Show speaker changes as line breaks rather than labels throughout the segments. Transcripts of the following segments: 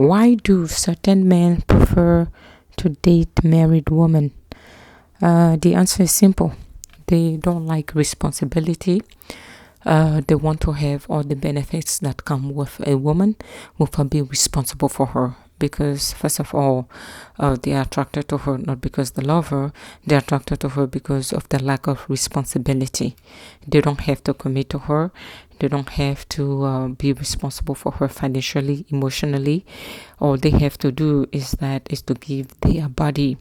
Why do certain men prefer to date married women? The answer is simple. They don't like responsibility. They want to have all the benefits that come with a woman, with her being responsible for her. Because first of all, they are attracted to her not because they love her. They are attracted to her because of the lack of responsibility. They don't have to commit to her. They don't have to be responsible for her financially, emotionally. All they have to do is to give their body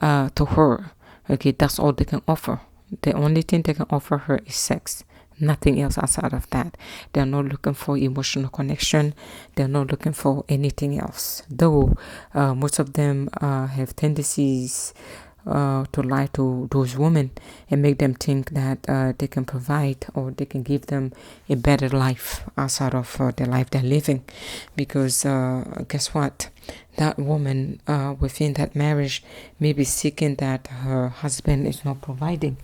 to her. Okay, that's all they can offer. The only thing they can offer her is sex. Nothing else outside of that. They're not looking for emotional connection. They're not looking for anything else. Though most of them have tendencies to lie to those women and make them think that they can provide or they can give them a better life outside of the life they're living. Because guess what? That woman within that marriage may be seeking that her husband is not providing,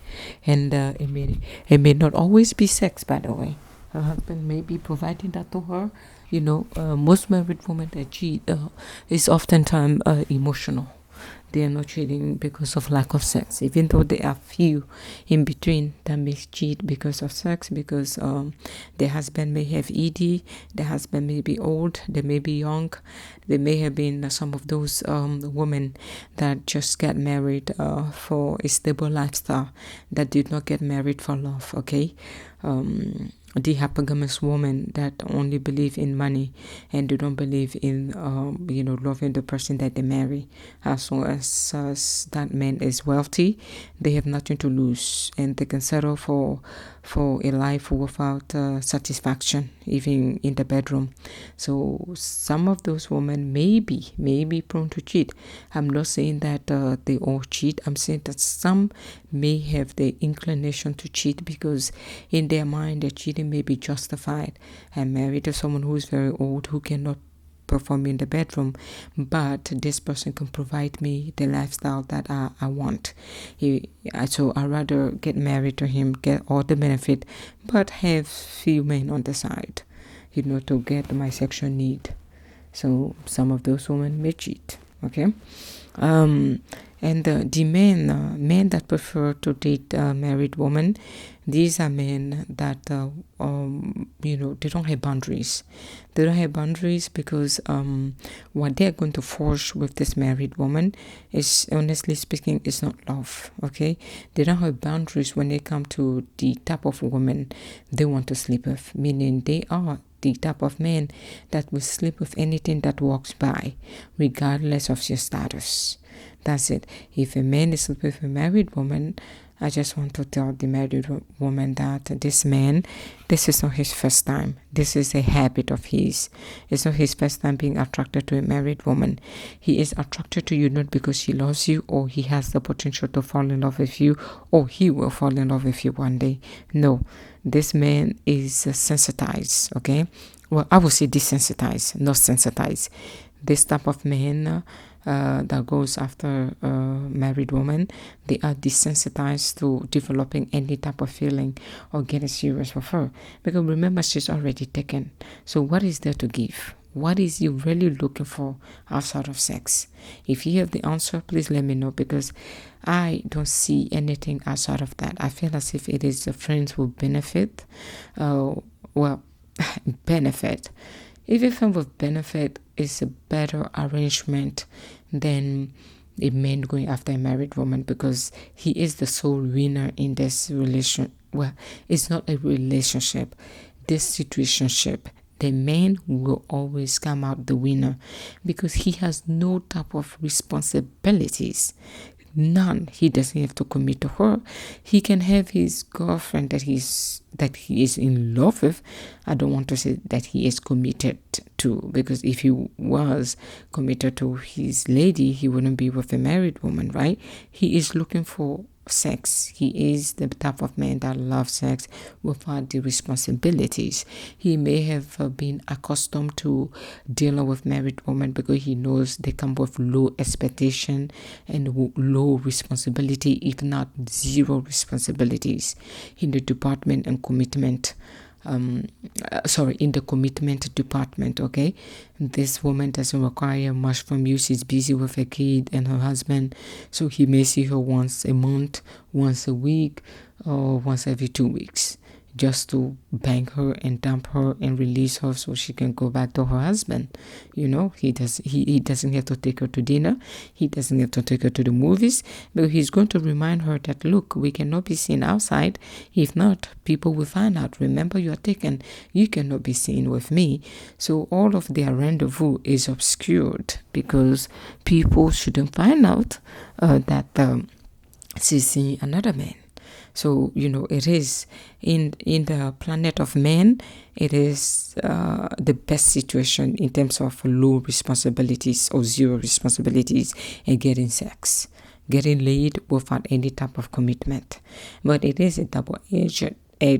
and it may not always be sex, by the way. Her husband may be providing that to her. Most married women that cheat is oftentimes emotional. They are not cheating because of lack of sex, even though there are few in between that may cheat because of sex, because their husband may have ED, their husband may be old, they may be young, they may have been some of those women that just get married for a stable lifestyle, that did not get married for love, okay? The hypergamous woman that only believe in money and they don't believe in loving the person that they marry. As long as that man is wealthy, they have nothing to lose and they can settle for a life without satisfaction, even in the bedroom. So some of those women may be prone to cheat. I'm not saying that they all cheat. I'm saying that some may have the inclination to cheat because in their mind the cheating may be justified. I'm married to someone who is very old, who cannot perform in the bedroom, but this person can provide me the lifestyle that I want. So I'd rather get married to him, get all the benefit, but have few men on the side, to get my sexual need. So some of those women may cheat. Okay. And the men that prefer to date married women, these are men that they don't have boundaries. They don't have boundaries because what they're going to force with this married woman is, honestly speaking, is not love. Okay, they don't have boundaries when they come to the type of woman they want to sleep with. Meaning they are the type of man that will sleep with anything that walks by, regardless of your status. That's it. If a man is sleeping with a married woman, I just want to tell the married woman that this man, this is not his first time. This is a habit of his. It's not his first time being attracted to a married woman. He is attracted to you not because he loves you or he has the potential to fall in love with you or he will fall in love with you one day. No, this man is sensitized, okay? Well, I would say desensitized, not sensitized. This type of man that goes after a married woman, they are desensitized to developing any type of feeling or getting serious with her. Because remember, she's already taken. So what is there to give? What is you really looking for outside of sex? If you have the answer, please let me know, because I don't see anything outside of that. I feel as if it is the friends who benefit. Benefit. If a friend with benefit is a better arrangement than a man going after a married woman, because he is the sole winner in this relation. Well, it's not a relationship. This situationship, the man will always come out the winner because he has no type of responsibilities. None. He doesn't have to commit to her. He can have his girlfriend that he is in love with. I don't want to say that he is committed to, because if he was committed to his lady, he wouldn't be with a married woman, right? He is looking for sex. He is the type of man that loves sex without the responsibilities. He may have been accustomed to dealing with married women because he knows they come with low expectation and low responsibility, if not zero responsibilities in the department and commitment in the commitment department. Okay, this woman doesn't require much from you. She's busy with her kid and her husband, so he may see her once a month, once a week, or once every 2 weeks, just to bang her and dump her and release her so she can go back to her husband. He doesn't have to take her to dinner. He doesn't have to take her to the movies, but he's going to remind her that, look, we cannot be seen outside. If not, people will find out. Remember, you are taken. You cannot be seen with me. So all of their rendezvous is obscured because people shouldn't find out that she's seeing another man. So, it is in the planet of men, it is the best situation in terms of low responsibilities or zero responsibilities and getting sex, getting laid without any type of commitment. But it is a double-edged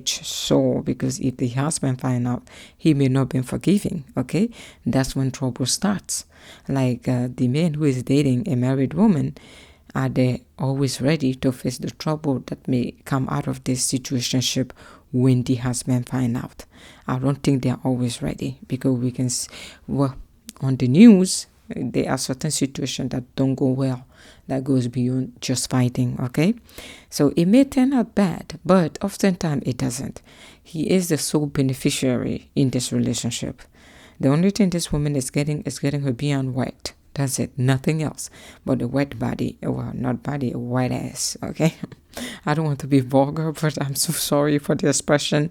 sword, because if the husband find out, he may not be forgiving. Okay, that's when trouble starts. Like the man who is dating a married woman, are they always ready to face the trouble that may come out of this situationship when the husband find out? I don't think they're always ready, because we can on the news, there are certain situations that don't go well, that goes beyond just fighting. Okay, so it may turn out bad, but oftentimes it doesn't. He is the sole beneficiary in this relationship. The only thing this woman is getting her beyond wet. That's it, nothing else but a wet body. Well, not body, a wet ass. Okay, I don't want to be vulgar, but I'm so sorry for the expression.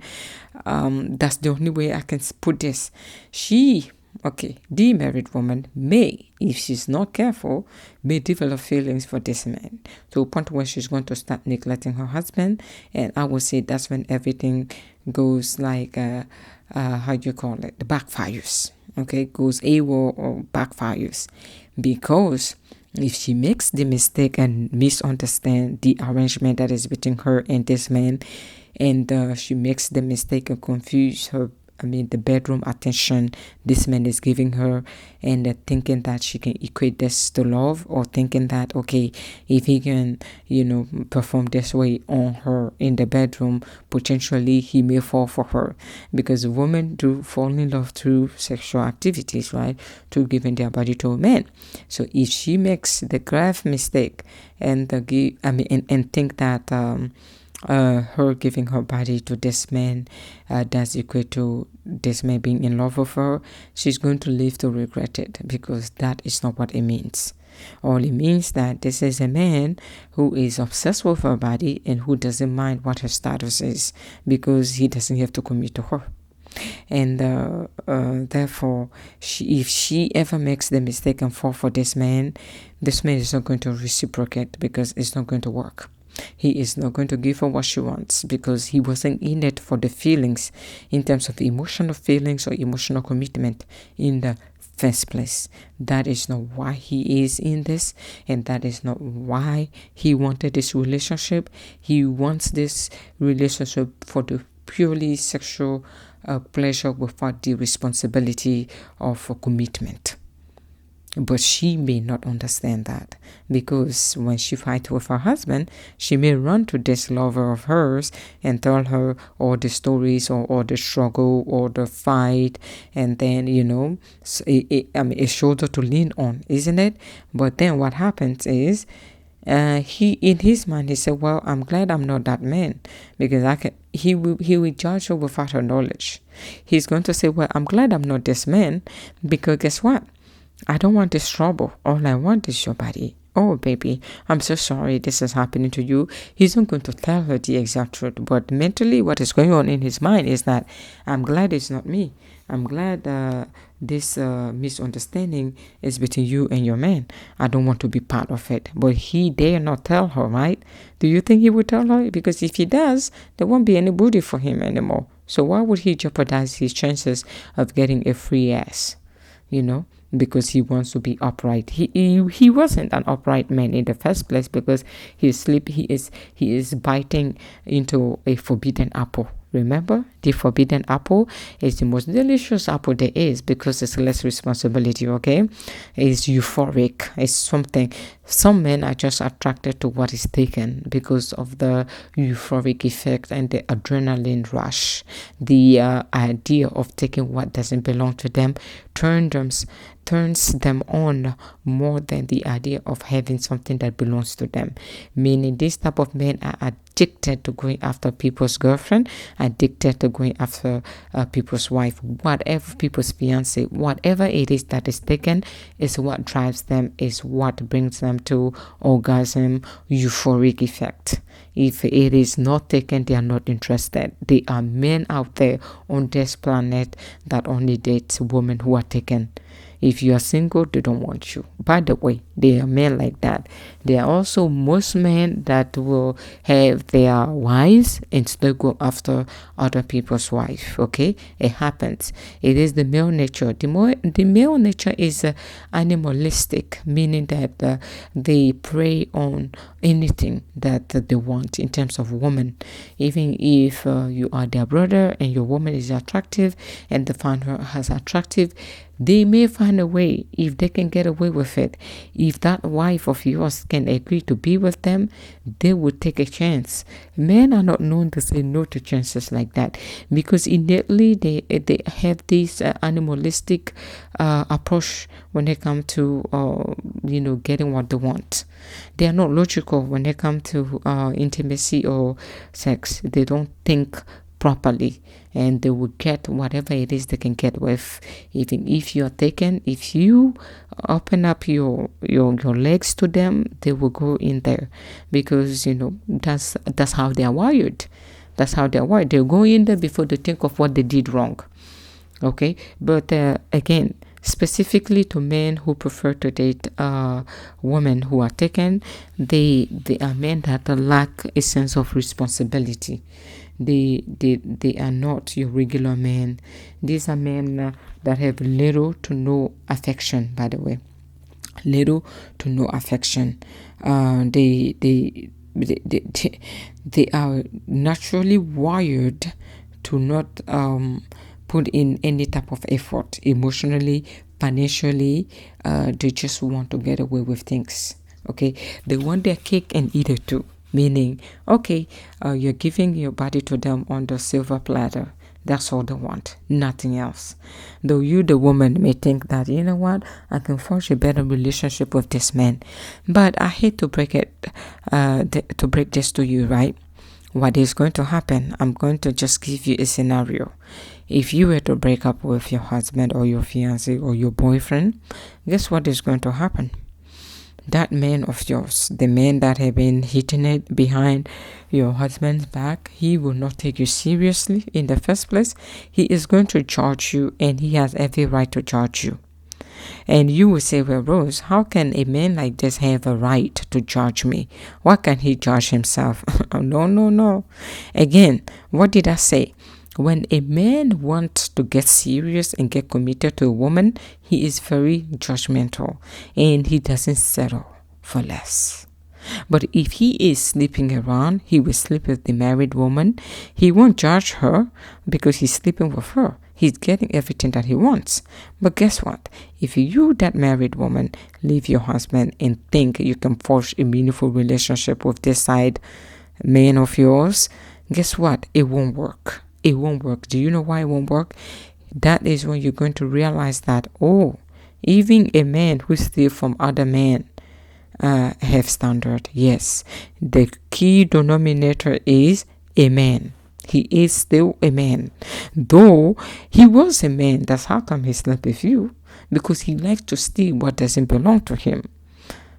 That's the only way I can put this. The married woman may, if she's not careful, may develop feelings for this man to a point where she's going to start neglecting her husband. And I would say that's when everything goes like, how do you call it? The backfires. Okay, goes AWOL or backfires. Because if she makes the mistake and misunderstand the arrangement that is between her and this man, and she makes the mistake and confuse the bedroom attention this man is giving her, and thinking that she can equate this to love, or thinking that, okay, if he can, perform this way on her in the bedroom, potentially he may fall for her, because women do fall in love through sexual activities, right? Through giving their body to a man. So if she makes the grave mistake and think that her giving her body to this man does equate to this man being in love with her, she's going to live to regret it, because that is not what it means. All it means that this is a man who is obsessed with her body and who doesn't mind what her status is, because he doesn't have to commit to her. And therefore, if she ever makes the mistake and fall for this man is not going to reciprocate, because it's not going to work. He is not going to give her what she wants, because he wasn't in it for the feelings, in terms of emotional feelings or emotional commitment in the first place. That is not why he is in this, and that is not why he wanted this relationship. He wants this relationship for the purely sexual pleasure without the responsibility of a commitment. But she may not understand that, because when she fights with her husband, she may run to this lover of hers and tell her all the stories or the struggle or the fight, and then, a shoulder to lean on, isn't it? But then what happens is, he, in his mind, he said, well, I'm glad I'm not that man, because he will judge her without her knowledge. He's going to say, well, I'm glad I'm not this man, because guess what? I don't want this trouble. All I want is your body. Oh, baby, I'm so sorry this is happening to you. He's not going to tell her the exact truth, but mentally what is going on in his mind is that, I'm glad it's not me. I'm glad this misunderstanding is between you and your man. I don't want to be part of it. But he dare not tell her, right? Do you think he would tell her? Because if he does, there won't be any booty for him anymore. So why would he jeopardize his chances of getting a free ass? Because he wants to be upright. He wasn't an upright man in the first place, because he is biting into a forbidden apple, Remember, the forbidden apple is the most delicious apple there is because it's less responsibility, okay? It's euphoric. It's something. Some men are just attracted to what is taken because of the euphoric effect and the adrenaline rush. The idea of taking what doesn't belong to them turns them on more than the idea of having something that belongs to them. Meaning, this type of men are addicted to going after people's girlfriend, addicted to going after people's wife, whatever people's fiance, whatever it is that is taken is what drives them, is what brings them to orgasm, euphoric effect. If it is not taken, they are not interested. There are men out there on this planet that only date women who are taken. If you are single, they don't want you. By the way, there are men like that. There are also most men that will have their wives and still go after other people's wife. Okay, it happens. It is the male nature. The male nature is animalistic, meaning that they prey on anything that they want in terms of woman. Even if you are their brother and your woman is attractive and they find her as attractive, they may find a way if they can get away with it. If that wife of yours can agree to be with them, they will take a chance. Men are not known to say no to chances like that because innately they have this animalistic approach when they come to getting what they want. They are not logical when they come to intimacy or sex. They don't think properly, and they will get whatever it is they can get with. Even if you are taken, if you open up your legs to them, they will go in there because that's how they are wired. That's how they are wired. They'll go in there before they think of what they did wrong. Okay, but again, specifically to men who prefer to date women who are taken, they are men that lack a sense of responsibility. They are not your regular men. These are men that have little to no affection, by the way. Little to no affection. They are naturally wired to not put in any type of effort emotionally, financially. They just want to get away with things. Okay, they want their cake and eat it too. Meaning, okay, you're giving your body to them on the silver platter. That's all they want, nothing else. Though you, the woman, may think that, you know what, I can forge a better relationship with this man. But I hate to break this to you, right? What is going to happen? I'm going to just give you a scenario. If you were to break up with your husband or your fiancé or your boyfriend, guess what is going to happen? That man of yours, the man that have been hitting it behind your husband's back, he will not take you seriously in the first place. He is going to judge you, and he has every right to judge you. And you will say, well, Rose, how can a man like this have a right to judge me? Why can't he judge himself? No. Again, what did I say? When a man wants to get serious and get committed to a woman, he is very judgmental and he doesn't settle for less. But if he is sleeping around, he will sleep with the married woman. He won't judge her because he's sleeping with her. He's getting everything that he wants. But guess what? If you, that married woman, leave your husband and think you can forge a meaningful relationship with this side man of yours, guess what? It won't work. It won't work. Do you know why it won't work? That is when you're going to realize that, even a man who steals from other men have standard. Yes, the key denominator is a man. He is still a man. Though he was a man, that's how come he slept with you. Because he likes to steal what doesn't belong to him.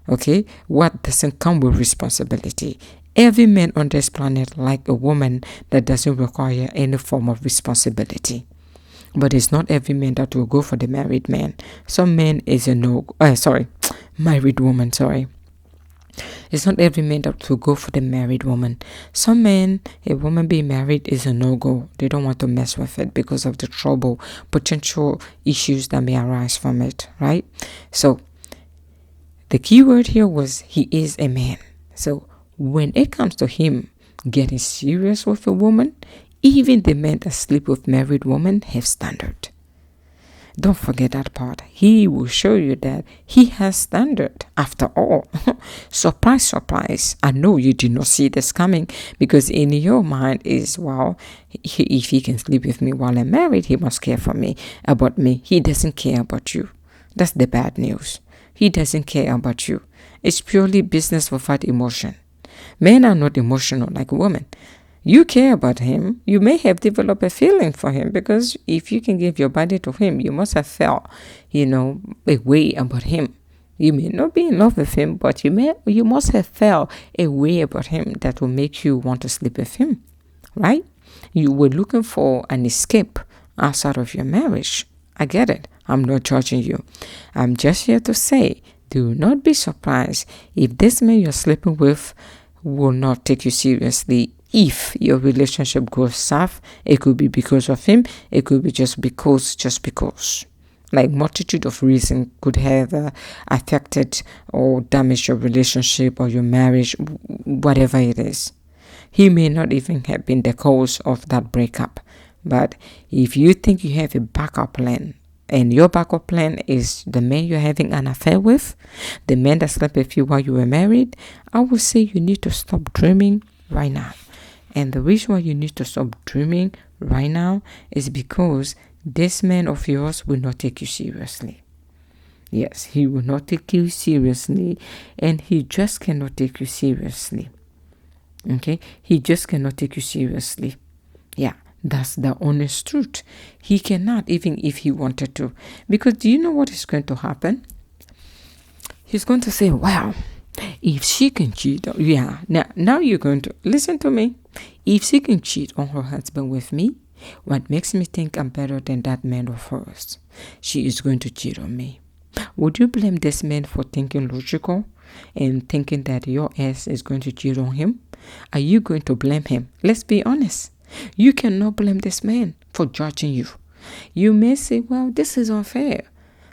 Okay? What doesn't come with responsibility. Every man on this planet like a woman that doesn't require any form of responsibility. But it's not every man that will go for the married man. Some men is married woman, It's not every man that will go for the married woman. Some men, a woman being married is a no-go. They don't want to mess with it because of the trouble, potential issues that may arise from it, right? So, the key word here was he is a man. So, when it comes to him getting serious with a woman, Even the men that sleep with married women have standard. Don't forget that part. He will show you that he has standard. After all, surprise, surprise. I know you did not see this coming, because in your mind is, well, if he can sleep with me while I'm married, he must care for me, about me. He doesn't care about you. That's the bad news. He doesn't care about you. It's purely business without emotion. Men are not emotional like women. You care about him. You may have developed a feeling for him, because if you can give your body to him, you must have felt, a way about him. You may not be in love with him, but you must have felt a way about him that will make you want to sleep with him, right? You were looking for an escape outside of your marriage. I get it. I'm not judging you. I'm just here to say, do not be surprised if this man you're sleeping with will not take you seriously. If your relationship goes south, it could be because of him. It could be just because. Like, multitude of reasons could have affected or damaged your relationship or your marriage, whatever it is. He may not even have been the cause of that breakup. But if you think you have a backup plan, and your backup plan is the man you're having an affair with, the man that slept with you while you were married, I would say you need to stop dreaming right now. And the reason why you need to stop dreaming right now is because this man of yours will not take you seriously. Yes, he will not take you seriously, and he just cannot take you seriously. Okay? He just cannot take you seriously. Yeah, that's the honest truth. He cannot, even if he wanted to. Because do you know what is going to happen? He's going to say, wow, if she can cheat, now you're going to, listen to me. If she can cheat on her husband with me, what makes me think I'm better than that man of hers? She is going to cheat on me. Would you blame this man for thinking logical and thinking that your ass is going to cheat on him? Are you going to blame him? Let's be honest. You cannot blame this man for judging you. You may say, well, this is unfair.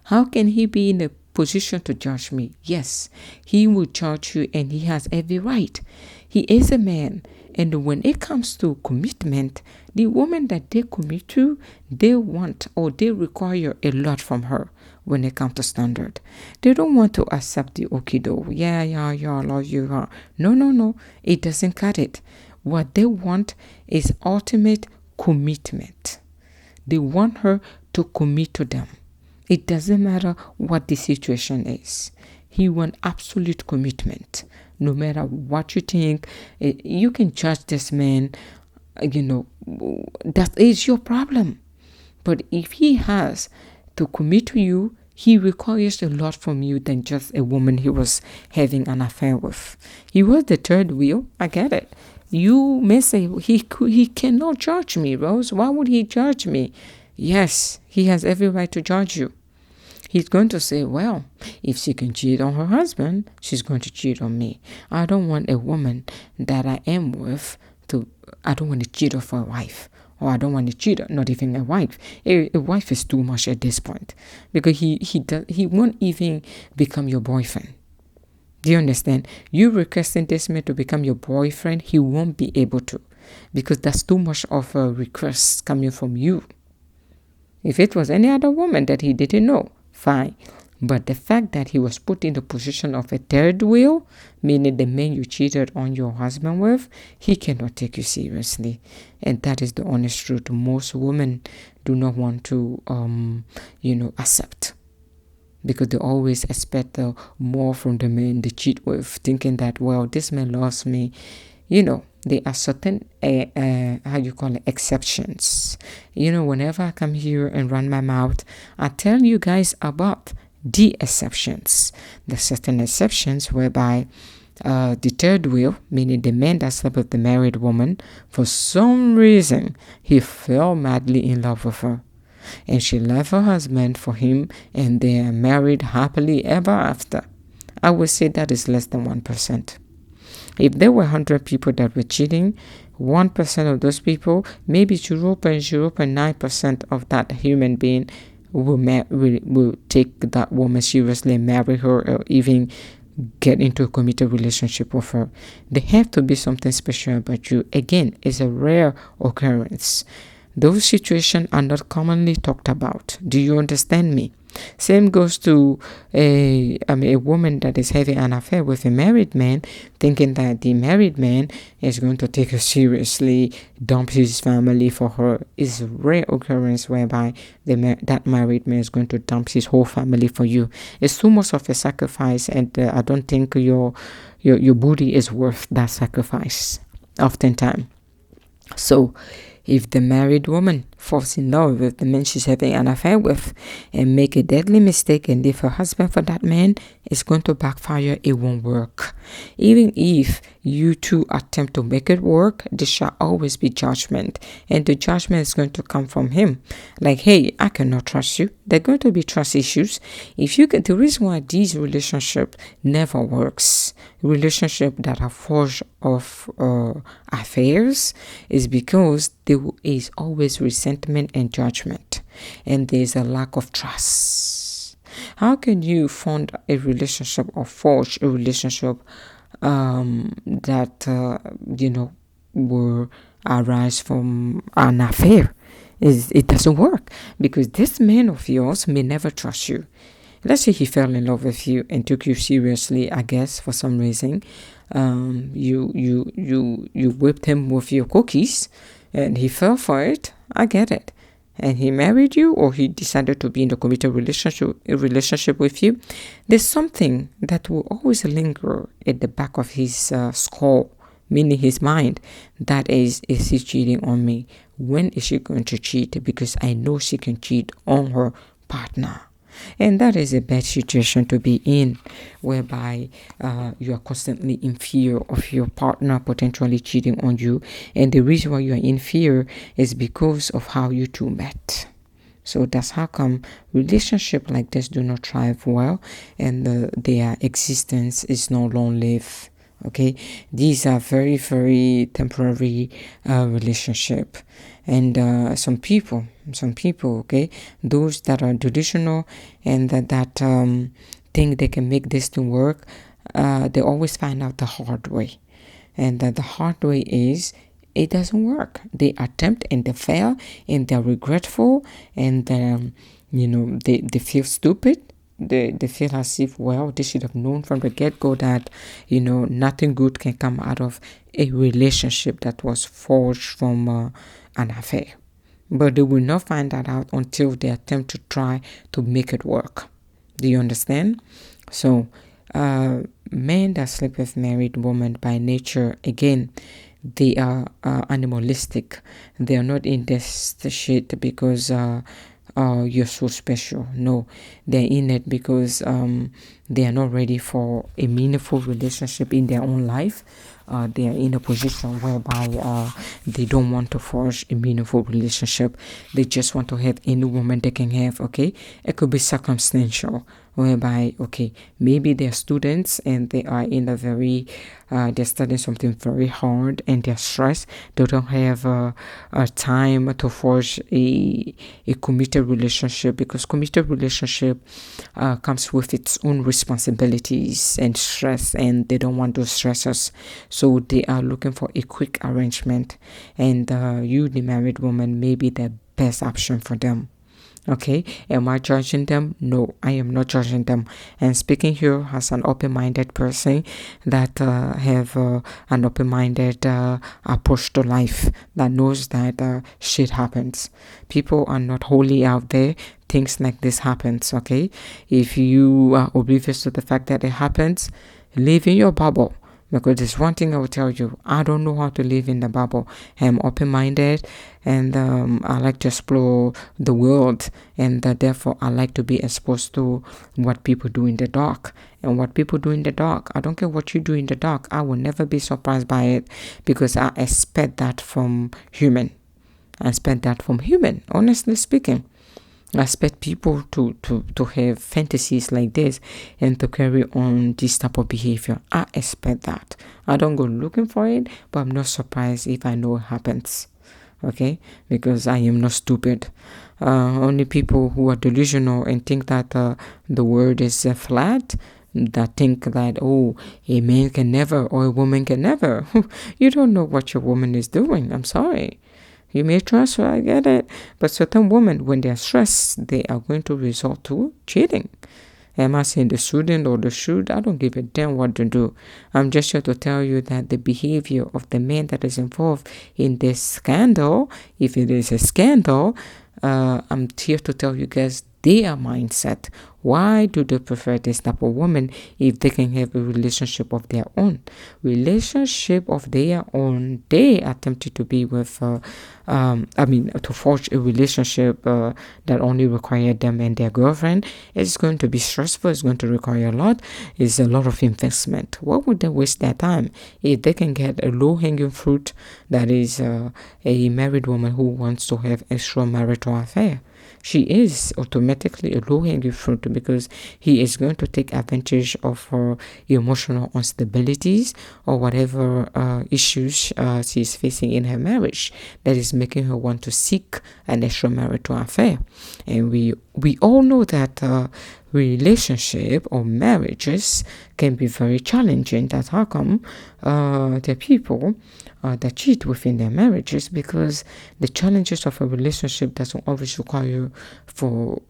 How can he be in a position to judge me? Yes, he will judge you, and he has every right. He is a man, and when it comes to commitment, the woman that they commit to, they want or they require a lot from her when it comes to standard. They don't want to accept the okido. Yeah, I love you. No. It doesn't cut it. What they want is ultimate commitment. They want her to commit to them. It doesn't matter what the situation is. He wants absolute commitment. No matter what you think, you can judge this man, that is your problem. But if he has to commit to you, he requires a lot from you than just a woman he was having an affair with. He was the third wheel. I get it. You may say, he cannot judge me, Rose. Why would he judge me? Yes, he has every right to judge you. He's going to say, well, if she can cheat on her husband, she's going to cheat on me. I don't want a woman that I am with I don't want to cheat off a wife. Or I don't want to cheat, not even a wife. A wife is too much at this point. Because he won't even become your boyfriend. Do you understand? You requesting this man to become your boyfriend, he won't be able to. Because that's too much of a request coming from you. If it was any other woman that he didn't know, fine. But the fact that he was put in the position of a third wheel, meaning the man you cheated on your husband with, he cannot take you seriously. And that is the honest truth. Most women do not want to, accept. Because they always expect more from the man they cheat with, thinking that, well, this man loves me. There are certain, exceptions. Whenever I come here and run my mouth, I tell you guys about the exceptions. The certain exceptions whereby the third wheel, meaning the man that slept with the married woman, for some reason, he fell madly in love with her. And she left her husband for him, and they are married happily ever after. I would say that is less than 1%. If there were 100 people that were cheating, 1% of those people, maybe 0.9% of that human being will take that woman seriously and marry her, or even get into a committed relationship with her. There have to be something special about you. Again, it's a rare occurrence. Those situations are not commonly talked about. Do you understand me? Same goes to a woman that is having an affair with a married man, thinking that the married man is going to take her seriously, dump his family for her. Is a rare occurrence whereby that married man is going to dump his whole family for you. It's too much of a sacrifice, and I don't think your booty is worth that sacrifice. Oftentimes, so if the married woman falls in love with the man she's having an affair with and make a deadly mistake and leave her husband for that man, it's going to backfire. It won't work. Even if you two attempt to make it work, there shall always be judgment, and the judgment is going to come from him. Like, hey, I cannot trust you. There are going to be trust issues. If you get the reason why these relationships never works, relationship that are forged of affairs, is because there is always resentment and judgment, and there is a lack of trust. How can you fund a relationship or forge a relationship that will arise from an affair? It doesn't work, because this man of yours may never trust you. Let's say he fell in love with you and took you seriously, I guess, for some reason. You whipped him with your cookies, and he fell for it. I get it. And he married you, or he decided to be in a committed relationship with you. There's something that will always linger at the back of his skull, meaning his mind. That is he cheating on me? When is she going to cheat? Because I know she can cheat on her partner. And that is a bad situation to be in, whereby you are constantly in fear of your partner potentially cheating on you. And the reason why you are in fear is because of how you two met. So that's how come relationships like this do not thrive well, and their existence is not long-lived. Okay, these are very, very temporary relationship, and some people, okay, those that are delusional and that think they can make this to work, they always find out the hard way, and that the hard way is it doesn't work. They attempt and they fail, and they're regretful, and they feel stupid. They feel as if, well, they should have known from the get-go that nothing good can come out of a relationship that was forged from an affair. But they will not find that out until they attempt to try to make it work. Do you understand? So men that sleep with married women by nature, again, they are animalistic. They are not in this shit because you're so special. No, they're in it because they are not ready for a meaningful relationship in their own life. They are in a position whereby they don't want to forge a meaningful relationship. They just want to have any woman they can have. Okay, it could be circumstantial, whereby maybe they're students and they are in a very they're studying something very hard and they're stressed. They don't have a time to forge a committed relationship, because committed relationship comes with its own responsibilities and stress, and they don't want those stresses. So they are looking for a quick arrangement, and you, the married woman, may be the best option for them. Okay, am I judging them? No, I am not judging them. And speaking here as an open-minded person that have an open-minded approach to life, that knows that shit happens. People are not wholly out there. Things like this happens. Okay, if you are oblivious to the fact that it happens, live in your bubble. Because there's one thing I will tell you, I don't know how to live in the bubble. I'm open-minded, and I like to explore the world, and therefore I like to be exposed to what people do in the dark. And what people do in the dark, I don't care what you do in the dark, I will never be surprised by it, because I expect that from human. Honestly speaking. I expect people to have fantasies like this and to carry on this type of behavior. I expect that. I don't go looking for it, but I'm not surprised if I know it happens. Okay? Because I am not stupid. Only people who are delusional and think that the world is flat, that think that, oh, a man can never or a woman can never. You don't know what your woman is doing. I'm sorry. You may trust her, I get it. But certain women, when they're stressed, they are going to resort to cheating. Am I saying the student or the should? I don't give a damn what to do. I'm just here to tell you that the behavior of the man that is involved in this scandal, if it is a scandal, I'm here to tell you guys their mindset. Why do they prefer this type of woman if they can have a relationship of their own? Relationship of their own. They attempted to be with, to forge a relationship that only required them and their girlfriend. It's going to be stressful. It's going to require a lot. It's a lot of investment. Why would they waste their time if they can get a low-hanging fruit that is a married woman who wants to have extramarital affair? She is automatically a low-hanging fruit because he is going to take advantage of her emotional instabilities or whatever issues she is facing in her marriage that is making her want to seek an extramarital affair. And we all know that relationship or marriages can be very challenging. That's how come the people that cheat within their marriages, because the challenges of a relationship doesn't always require for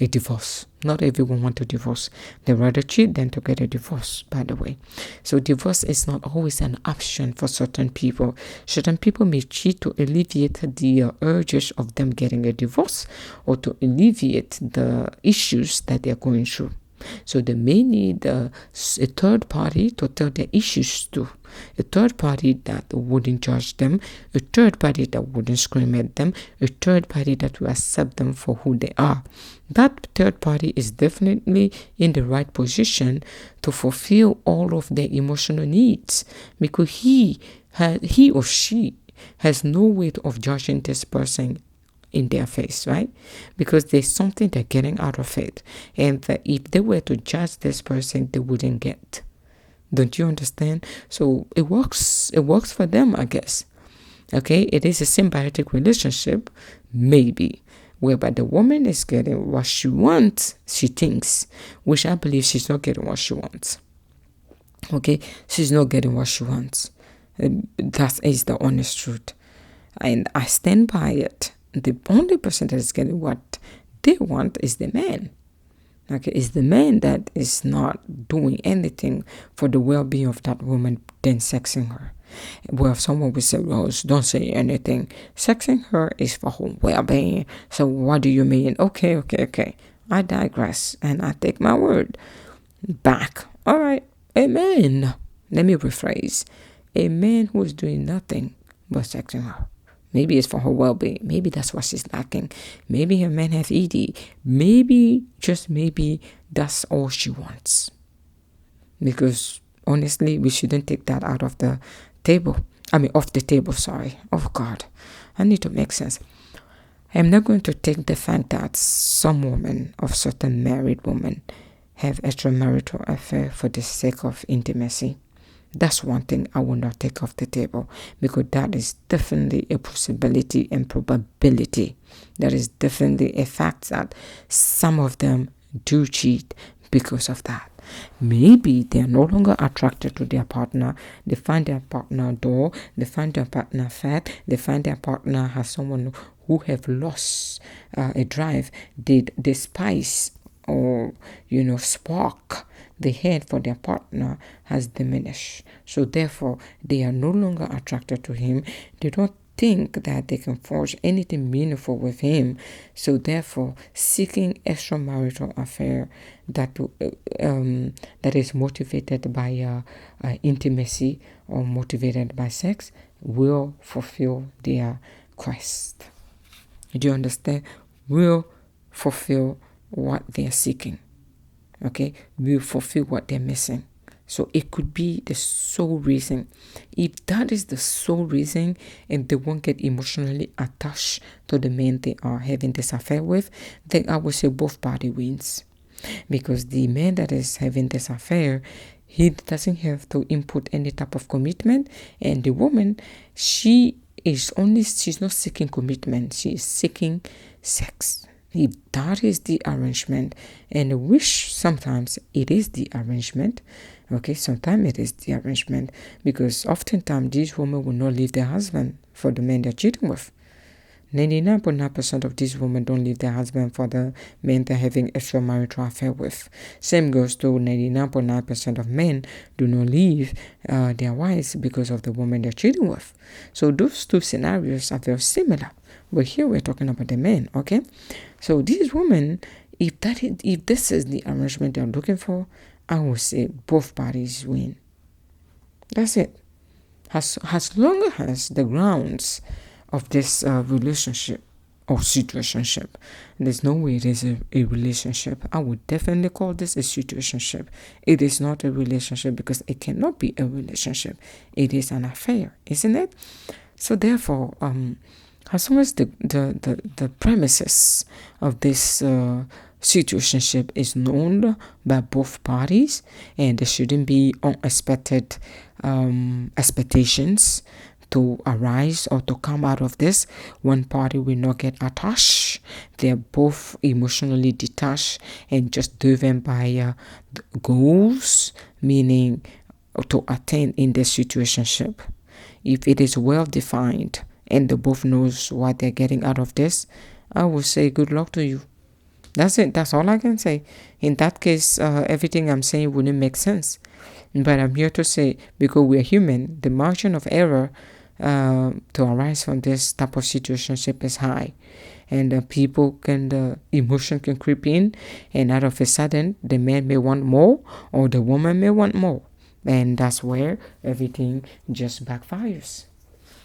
a divorce. Not everyone wants to divorce. They rather cheat than to get a divorce, by the way. So divorce is not always an option for certain people. Certain people may cheat to alleviate the urges of them getting a divorce or to alleviate the issues that they're going through. So they may need a third party to tell their issues to. A third party that wouldn't judge them, a third party that wouldn't scream at them, a third party that will accept them for who they are. That third party is definitely in the right position to fulfill all of their emotional needs, because he or she has no way of judging this person in their face, right? Because there's something they're getting out of it, and that if they were to judge this person, they wouldn't get. Don't you understand? So it works for them, I guess. Okay, it is a symbiotic relationship, maybe, whereby the woman is getting what she wants, she thinks, which I believe she's not getting what she wants. Okay, she's not getting what she wants. That is the honest truth, and I stand by it. The only person that is getting what they want is the man. Okay, it's the man that is not doing anything for the well-being of that woman than sexing her. Well, someone will say, well, don't say anything. Sexing her is for her well-being. So what do you mean? Okay. I digress, and I take my word back. All right, a man. Let me rephrase. A man who is doing nothing but sexing her. Maybe it's for her well-being. Maybe that's what she's lacking. Maybe her man has ED. Maybe, just maybe, that's all she wants. Because, honestly, we shouldn't take that out of the table. Off the table, sorry. Oh, God. I need to make sense. I'm not going to take the fact that some women, of certain married women, have extramarital affair for the sake of intimacy. That's one thing I will not take off the table, because that is definitely a possibility and probability. That is definitely a fact that some of them do cheat because of that. Maybe they are no longer attracted to their partner. They find their partner dull. They find their partner fat. They find their partner has someone who have lost a drive. The spice or spark they had for their partner has diminished. So therefore, they are no longer attracted to him. They don't think that they can forge anything meaningful with him. So therefore, seeking extramarital affair that is motivated by intimacy or motivated by sex will fulfill their quest. Do you understand? Will fulfill what they are seeking. Okay, will fulfill what they're missing. So it could be the sole reason. If that is the sole reason and they won't get emotionally attached to the man they are having this affair with, then I would say both party wins. Because the man that is having this affair, he doesn't have to input any type of commitment, and the woman, she's not seeking commitment, she is seeking sex. If that is the arrangement, and which sometimes it is the arrangement, okay, sometimes it is the arrangement, because oftentimes these women will not leave their husband for the men they're cheating with. 99.9% of these women don't leave their husband for the men they're having extramarital affair with. Same goes to 99.9% of men do not leave their wives because of the woman they're cheating with. So those two scenarios are very similar. But here we're talking about the men, okay? So these women, if this is the arrangement they're looking for, I would say both parties win. That's it. As long as the grounds of this relationship or situationship, there's no way it is a relationship. I would definitely call this a situationship. It is not a relationship because it cannot be a relationship. It is an affair, isn't it? So therefore, as long as the premises of this situationship is known by both parties, and there shouldn't be unexpected expectations to arise or to come out of this. One party will not get attached. They're both emotionally detached and just driven by goals, meaning to attain in this situationship. If it is well defined and they both knows what they're getting out of this, I will say good luck to you. That's it. That's all I can say. In that case, everything I'm saying wouldn't make sense. But I'm here to say, because we're human, the margin of error to arise from this type of situationship is high. And people the emotion can creep in, and out of a sudden, the man may want more, or the woman may want more. And that's where everything just backfires.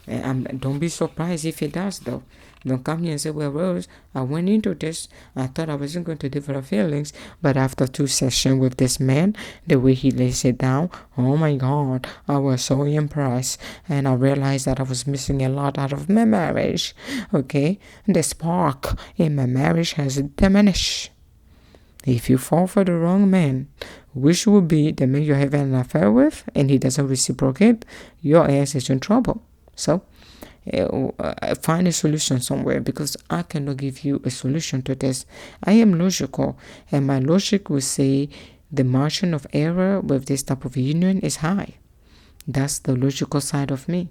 And don't be surprised if it does, though. Don't come here and say, well, Rose, I went into this, I thought I wasn't going to develop feelings, but after 2 sessions with this man, the way he lays it down, oh my God, I was so impressed, and I realized that I was missing a lot out of my marriage, okay? The spark in my marriage has diminished. If you fall for the wrong man, which would be the man you're having an affair with, and he doesn't reciprocate, your ass is in trouble. So, find a solution somewhere, because I cannot give you a solution to this. I am logical, and my logic will say the margin of error with this type of union is high. That's the logical side of me,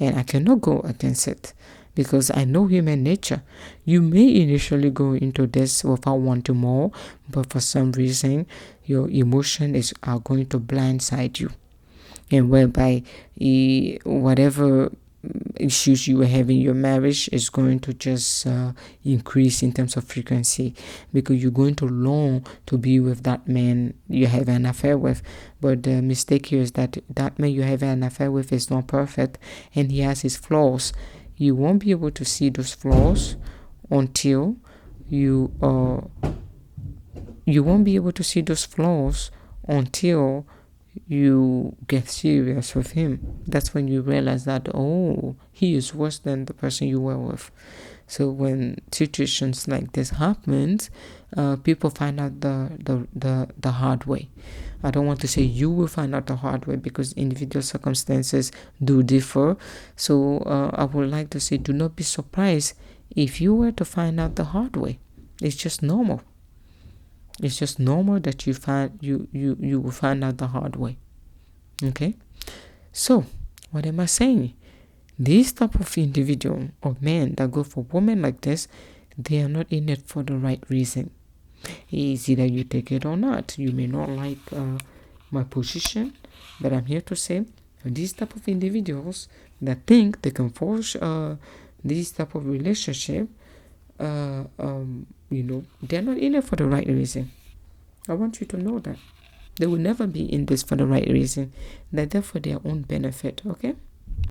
and I cannot go against it because I know human nature. You may initially go into this without wanting more, but for some reason your emotion are going to blindside you, and whereby whatever issues you were having in your marriage is going to just increase in terms of frequency, because you're going to long to be with that man you have an affair with. But the mistake here is that man you have an affair with is not perfect, and he has his flaws. You won't be able to see those flaws until you won't be able to see those flaws until you get serious with him. That's when you realize that, oh, he is worse than the person you were with. So when situations like this happens, people find out the hard way. I don't want to say you will find out the hard way, because individual circumstances do differ. So I would like to say, do not be surprised if you were to find out the hard way. It's just normal. It's just normal that you will find out the hard way. Okay? So, what am I saying? This type of individual or men that go for women like this, they are not in it for the right reason. It's either you take it or not. You may not like my position, but I'm here to say these type of individuals that think they can force this type of relationship, they're not in it for the right reason. I want you to know that. They will never be in this for the right reason. They're there for their own benefit, okay?